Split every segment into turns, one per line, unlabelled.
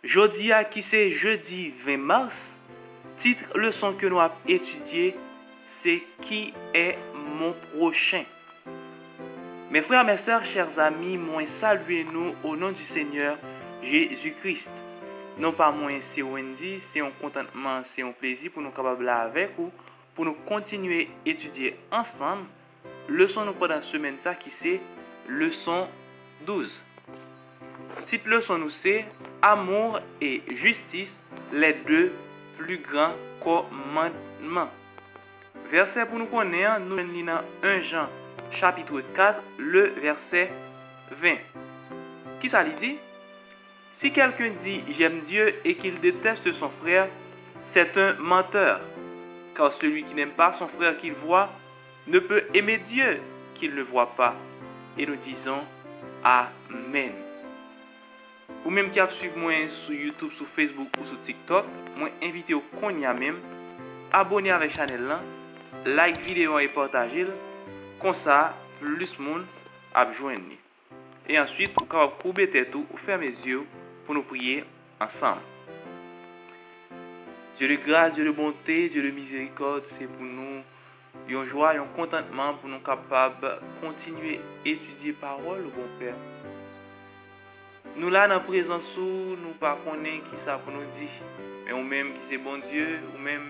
Jodi a qui c'est jeudi 20 mars, titre leçon que nous avons étudié, c'est qui est mon prochain. Mes frères, mes sœurs, chers amis, moi saluez nous au nom du Seigneur Jésus-Christ. Non pas moi, c'est Wendy, c'est un contentement, c'est un plaisir pour nous capables là avec vous, pour nous continuer à étudier ensemble. Leçon nous pendant semaine ça qui c'est leçon 12. Titre leçon nous c'est amour et justice, les deux plus grands commandements. Verset pour nous connaître, nous lisons 1 Jean chapitre 4, le verset 20. Qui ça dit? Si quelqu'un dit j'aime Dieu et qu'il déteste son frère, c'est un menteur. Car celui qui n'aime pas son frère qu'il voit ne peut aimer Dieu qu'il ne voit pas. Et nous disons Amen. Ou même qui a suivi moi sur YouTube, sur Facebook ou sur TikTok, moi invité au Konya même, abonner avec la chaîne là, like vidéo et partager, comme ça plus monde a joindre. Et ensuite, vous pouvez couper tête ou fermer les yeux pour nous prier ensemble. Dieu de grâce, Dieu de bonté, Dieu de miséricorde, c'est pour nous une joie, un contentement pour nous capables de continuer à étudier parole, bon Père. Nous là dans la présence où nous ne connaissons pas qui ça pour nous dire, mais ou même qui c'est bon Dieu, ou même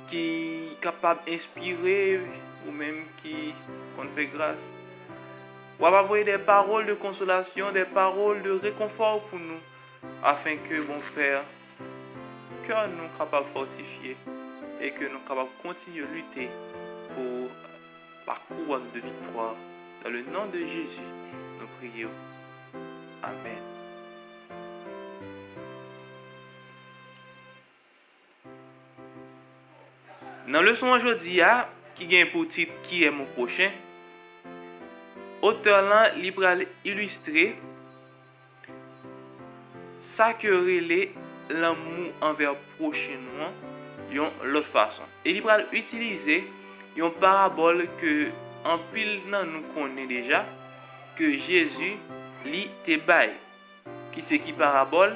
qui est capable d'inspirer, ou même qui qu'on fait grâce. Ou va envoyer des paroles de consolation, des paroles de réconfort pour nous, afin que, bon Père, cœur nous capable de fortifier et que nous capables de continuer à lutter pour la couronne de victoire. Dans le nom de Jésus, nous prions. Amen. Dans le leçon aujourd'hui, qui gagne pour titre qui est mon prochain, auteur là, il va illustrer ça que relève l'amour envers prochain nous l'autre façon. Et il va utiliser une parabole que en pile nous connaît déjà que Jésus li te bail. Qui c'est qui parabole?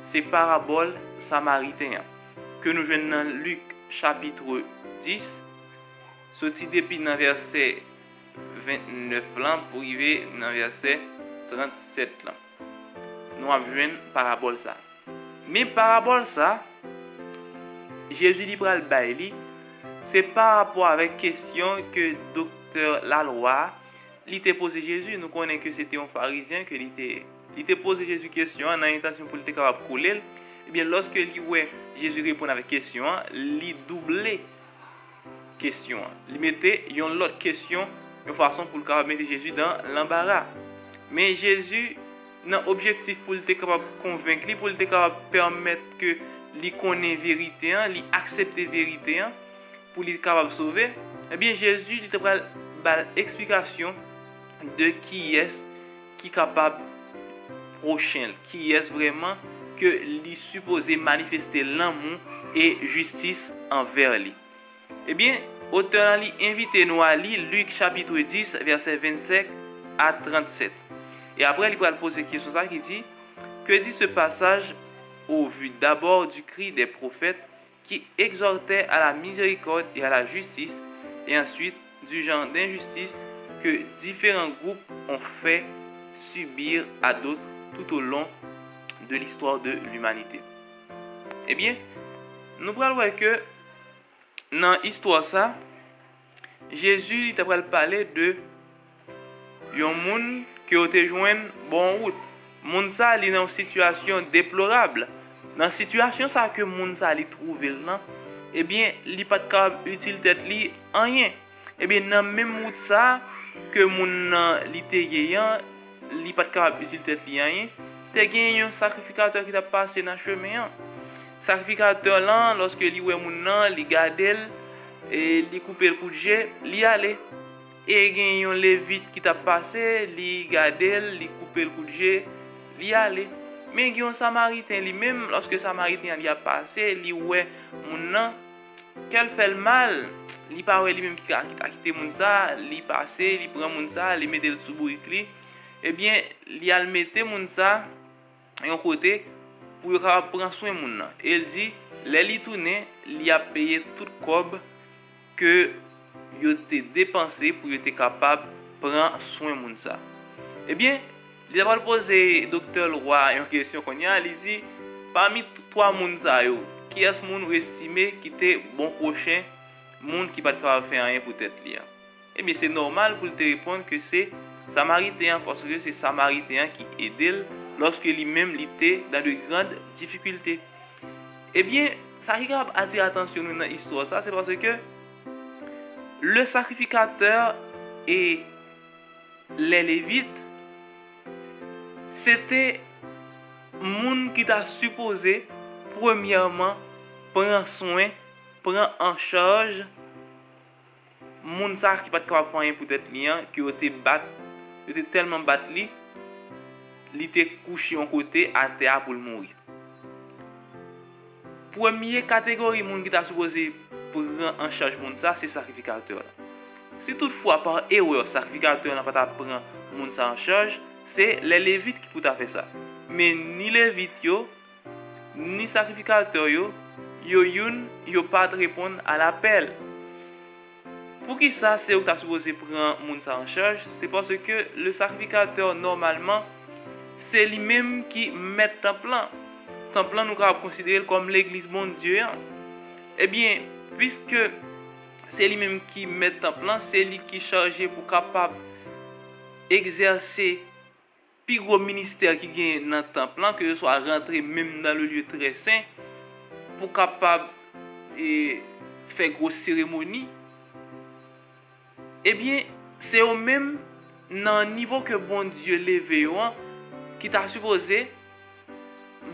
C'est parabole samaritain que nous jouons dans Luc chapitre 10, sorti depuis dans verset 29 là pour arriver dans verset 37 là. Nous avons joué parabole ça. Mais parabole ça, Jésus li pral bail, c'est par rapport avec question que docteur Laloy il t'a posé Jésus. Nous connaissons que c'était un pharisien que il t'a posé Jésus question en intention pour le capable coller. Et bien lorsque Jésus répond avec question, il doublait question. Il mettait une autre question de façon pour le capable mettre Jésus dans l'embarras. Mais Jésus n'a objectif pour le capable convaincre, pour le capable permettre que il connaît vérité, il accepte vérité pour le capable sauver. Eh bien Jésus il te prend l'explication de qui est qui est capable prochain, qui est vraiment que lui supposé manifester l'amour et justice envers lui. Eh bien, auteur lui invite nous à lire Luc chapitre 10 verset 25 à 37. Et après il va poser une question ça qui dit que dit ce passage au vu d'abord du cri des prophètes qui exhortaient à la miséricorde et à la justice et ensuite du genre d'injustice que différents groupes ont fait subir à d'autres tout au long de l'histoire de l'humanité. Eh bien, nous allons voir que dans l'histoire ça, Jésus il va parler de un monde qui a été joint bon route. Monde ça il est dans une situation déplorable. Dans la situation ça que monde ça il trouve là, eh bien, il pas capable utile tête li en rien. Eh bien, dans même route ça que moun li te gagnant, li pas capable utile tête li en rien. Te gagne un sacrificateur qui t'a passé dans chemin. Sacrificateur là lorsque li wè moun nan, li gade et li couper le coup de jet, li aller. Et gagne un lévite qui t'a passé, li gade, li couper le coup de jet, li aller. Mais gagne un samaritain lui-même lorsque samaritain li a passé, li wè moun nan qu'elle fait le mal, li pa wè li même qui a quitté moun ça, li passé, li prend moun ça, li mette le sous bourrique li. Eh bien, li a le mette moun ça un côté pour prendre soin de moun. Et il dit, les li tourné, il a payé tout cob que yo te dépensé pour être capable de prendre soin de moun ça. Eh bien, il a posé docteur Leroy une question qu'on a, il dit parmi trois moun ça yo, qui est-ce moun ou estimé qui était bon prochain moun qui pas capable faire rien pour tête li. Eh bien, c'est normal pour te répondre que c'est Samaritain parce que c'est Samaritain qui aide lorsque lui-même était dans de grandes difficultés. Eh bien, ça qui a attiré attention dans l'histoire ça, c'est parce que le sacrificateur et les Lévites, c'était moun qui t'a supposé premièrement prendre soin, prendre en charge moun ça qui pas capable faire rien pour être lien qui était tellement battu il était couché en côté à terre pour mourir. Première catégorie moun qui t'a supposé prendre en charge moun ça, c'est sacrificateur. Si toutefois par erreur sacrificateur n'a pas prendre moun ça en charge, c'est les Lévites qui pour faire ça. Mais ni Lévites yo, ni sacrificateur yo pas répondre à l'appel. Pour qui ça c'est où tu as supposé prendre moun ça en charge, c'est parce que le sacrificateur normalement c'est lui-même qui met en plan. En plan nous avons considéré comme l'église bon Dieu. Eh bien, puisque c'est lui-même qui met en plan, c'est lui qui est chargé pour capable exercer plus gros ministère qui gagne dans le plan, que ce soit rentrer même dans le lieu très saint pour capable faire grosse cérémonie. Eh bien, c'est au même dans le niveau que bon Dieu levé qui t'a supposé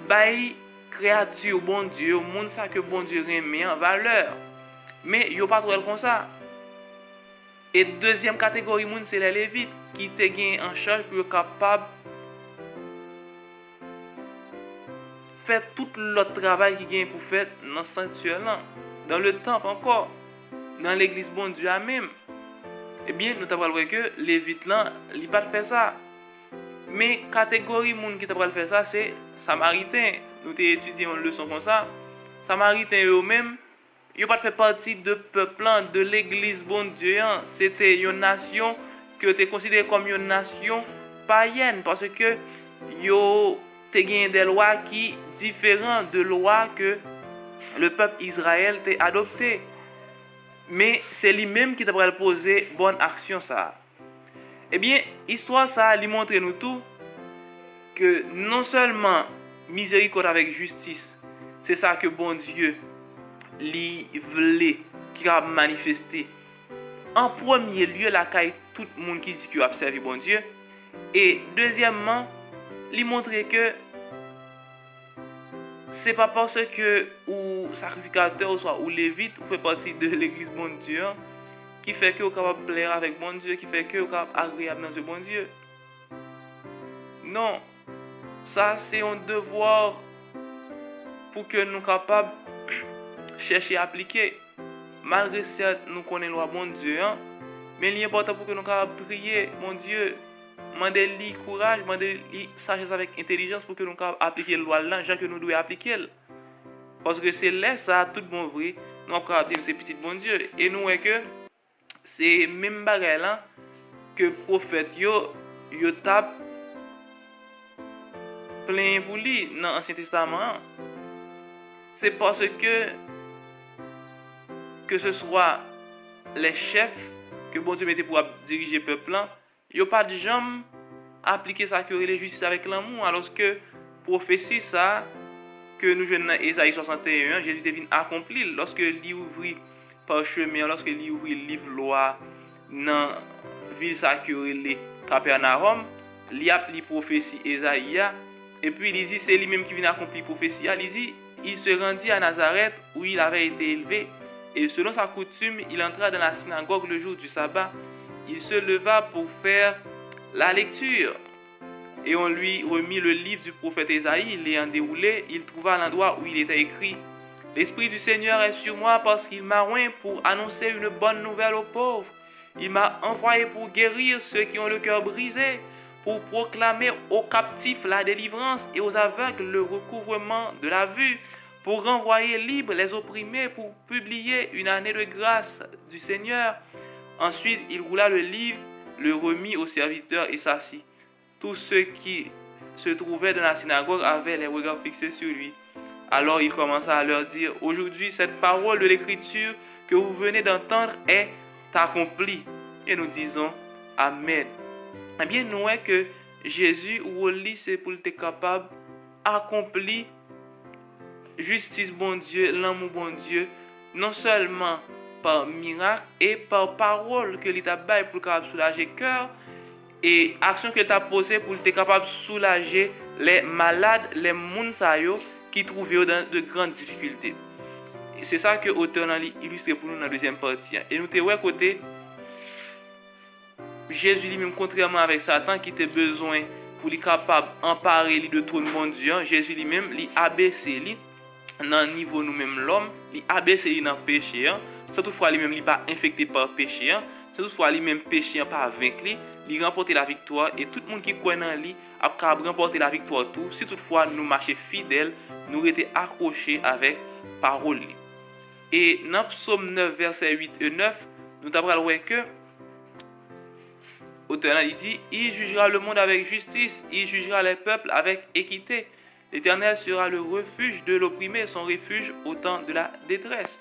bail créature bon Dieu, monde ça que bon Dieu remet en valeur. Mais yo pas trop comme ça. Et deuxième catégorie monde c'est les Lévites qui te gagne en charge pour être capable faire tout l'autre travail qui gagne pour faire dans le sanctuaire là, dans le temple encore, dans l'église bon Dieu même. Eh bien, nous avons vu que les Lévites là, ils pas faire ça. Mais catégorie monde qui t'a faire ça, c'est Samaritain. Nous avons étudié une leçon comme ça. Samaritain eux-mêmes, ils pas fait partie de peuple de l'église bon Dieu. C'était une nation qui était considérée comme une nation païenne parce que yo te gagne des lois qui différentes de lois que le peuple Israël t'a adopté. Mais c'est lui-même qui t'a poser bonne action ça. Eh bien, histoire ça lui montre nous tout que non seulement miséricorde avec justice, c'est ça que bon Dieu lui voulait qui a manifesté. En premier lieu, la caille tout le monde qui dit qu'il a servi bon Dieu. Et deuxièmement, lui montrer que c'est pas parce que ou sacrificateur ou soit ou lévite ou fait partie de l'église bon Dieu qui fait que vous capable plaire avec bon Dieu, qui fait que vous capable agréable dans ce bon Dieu. Non, ça c'est un devoir pour que nous capables chercher à appliquer. Malgré ça, nous connaissons la loi bon Dieu, mais il est important pour que nous capables prier, mon Dieu. Mandez-lui courage, mandez-lui sagesse avec intelligence pour que nous puissions appliquer la loi là, que nous devons appliquer. Parce que c'est là ça, tout bon vrai, nous avons appliqué ces petits bon Dieu. Et nous voyons que c'est même bagage là que le prophète yo tape plein pour lui dans l'Ancien Testament. C'est parce que ce soit les chefs que bon Dieu mettait pour diriger le peuple là, il n'y a pas de jambes appliquer ça que les justice avec l'amour, alors que prophétie ça que nous jouons dans Ésaïe 61, Jésus devine accompli lorsque il ouvrit par chemin, lorsque il ouvrit le livre loi dans ville ça que les Capernaum, il a appelé prophétie Ésaïe et puis il dit c'est lui-même qui vient accomplir prophétie, il dit il se rendit à Nazareth où il avait été élevé et selon sa coutume, il entra dans la synagogue le jour du sabbat. Il se leva pour faire la lecture. Et on lui remit le livre du prophète Ésaïe. L'ayant déroulé, il trouva l'endroit où il était écrit « L'Esprit du Seigneur est sur moi parce qu'il m'a oint pour annoncer une bonne nouvelle aux pauvres. Il m'a envoyé pour guérir ceux qui ont le cœur brisé, pour proclamer aux captifs la délivrance et aux aveugles le recouvrement de la vue, pour renvoyer libres les opprimés, pour publier une année de grâce du Seigneur. Ensuite, il roula le livre, le remit aux serviteurs et s'assit. Tous ceux qui se trouvaient dans la synagogue avaient les regards fixés sur lui. Alors il commença à leur dire, « Aujourd'hui, cette parole de l'Écriture que vous venez d'entendre est accomplie. » Et nous disons, Amen. Eh bien, nous voyons que Jésus, ou c'est pour être capable d'accomplir justice bon Dieu, l'amour bon Dieu, non seulement par miracle et par parole que l'État baille pour capable soulager le cœur et action que l'État posée pour être capable de soulager les malades, les gens qui trouvaient dans de grandes difficultés. C'est ça que l'auteur a illustré pour nous dans la deuxième partie. Et nous avons côté Jésus lui-même, contrairement avec Satan qui était besoin pour être capable d'emparer de tout le monde, Jésus lui-même, il abaissé dans le niveau nous-mêmes l'homme, il abaissé dans le péché, sans toutefois lui-même il pas infecté par le péché, sans toutefois lui-même péché pas vaincre, il remporte la victoire et tout le monde qui croit en lui a remporté la victoire tout, si toutefois nous marcher fidèles, nous rester accrochés avec parole. Et dans Psaume 9 verset 8 et 9, nous avons voir que l'auteur dit, il jugera le monde avec justice, il jugera les peuples avec équité. L'Éternel sera le refuge de l'opprimé, son refuge au temps de la détresse.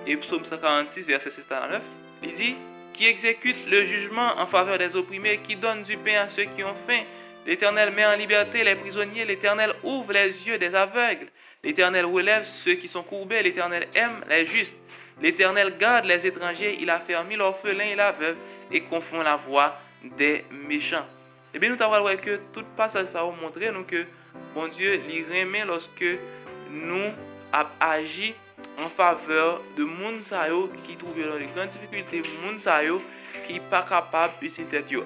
Et Psaume 146, verset 7 à 9, il dit, qui exécute le jugement en faveur des opprimés, qui donne du pain à ceux qui ont faim. L'Éternel met en liberté les prisonniers, l'Éternel ouvre les yeux des aveugles. L'Éternel relève ceux qui sont courbés, l'Éternel aime les justes. L'Éternel garde les étrangers, il a fermé l'orphelin et la veuve et confond la voix des méchants. Et bien nous avons vu que tout passage ça va montrer nous que bon Dieu il remet lorsque nous agissons en faveur de gens qui trouvent dans les grandes difficultés, gens qui ne sont pas capables d'utiliser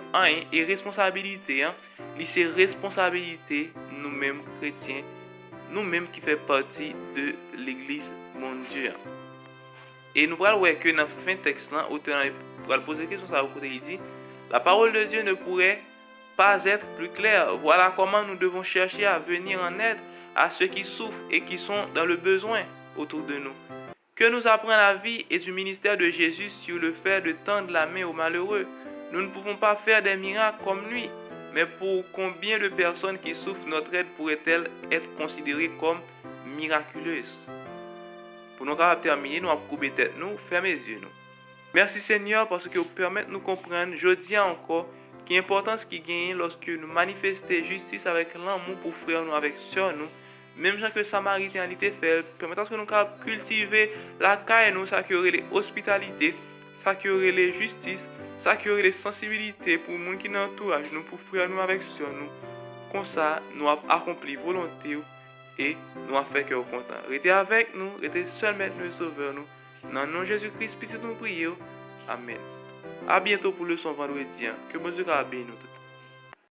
et responsabilité, c'est responsabilité nous-mêmes chrétiens, nous-mêmes qui faisons partie de l'église mon Dieu. Et nous allons voir que dans la fin du texte, l'auteur va poser la question, ça va il dit, la parole de Dieu ne pourrait pas être plus claire. Voilà comment nous devons chercher à venir en aide à ceux qui souffrent et qui sont dans le besoin autour de nous. Que nous apprend la vie et du ministère de Jésus sur le fait de tendre la main aux malheureux. Nous ne pouvons pas faire des miracles comme lui, mais pour combien de personnes qui souffrent, notre aide pourrait-elle être considérée comme miraculeuse? Pour nous terminer, nous allons couper tête, nous fermer les yeux. Nous. Merci Seigneur parce que vous permettez de nous comprendre, je dis encore, qui est importance qui gagne lorsque nous manifestons justice avec l'amour pour frère nous, avec soeur nous, même gens que Samaritain était fait, permettant que nous cultiver la caille nous, ça qui aurait les hospitalités, ça qui aurait les justice, ça qui aurait les sensibilités pour les gens qui nous entourent, nous pour frère nous avec soeur nous. Comme ça, nous avons accompli volonté et nous avons fait que vous content. Restez avec nous, restez seul maître nous sauveur nous. Dans le nom de Jésus-Christ, petit nous prions. Amen. A bientôt pour le son vendredi. Que Dieu bénisse nous.